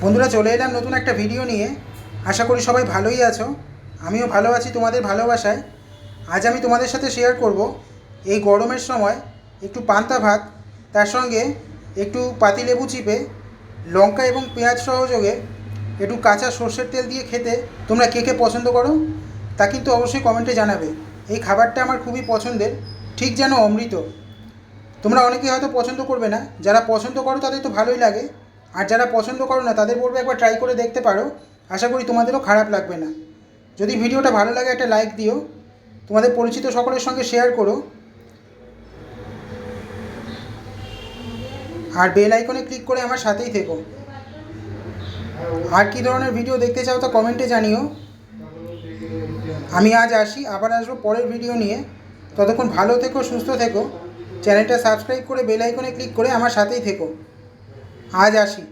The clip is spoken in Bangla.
বন্ধুরা, চলে এলাম নতুন একটা ভিডিও নিয়ে। আশা করি সবাই ভালোই আছো। আমিও ভালো আছি তোমাদের ভালোবাসায়। আজ আমি তোমাদের সাথে শেয়ার করব এই গরমের সময় একটু পান্তা ভাত, তার সঙ্গে একটু পাতিলেবু চিপে লঙ্কা এবং পেঁয়াজ সহযোগে একটু কাঁচা সর্ষের তেল দিয়ে খেতে তোমরা কে কে পছন্দ করো তা কিন্তু অবশ্যই কমেন্টে জানাবে। এই খাবারটা আমার খুবই পছন্দের, ঠিক যেন অমৃত। তোমরা অনেকেই হয়তো পছন্দ করবে না, যারা পছন্দ করো তাদের তো ভালোই লাগে, আর যারা পছন্দ করো না তাদের বলবো একবার ট্রাই করে দেখতে পারো। আশা করি তোমাদেরও খারাপ লাগবে না। যদি ভিডিওটা ভালো লাগে একটা লাইক দিও, তোমাদের পরিচিত সকলের সঙ্গে শেয়ার করো, আর বেল আইকনে ক্লিক করে আমার সাথেই থেকো। আর কী ধরনের ভিডিও দেখতে চাও তা কমেন্টে জানিও। আমি আজ আসি, আবার আসবো পরের ভিডিও নিয়ে। ততক্ষণ ভালো থেকো, সুস্থ থেকো। চ্যানেলটা সাবস্ক্রাইব করে বেল আইকনে ক্লিক করে আমার সাথেই থেকো। আজ আসি।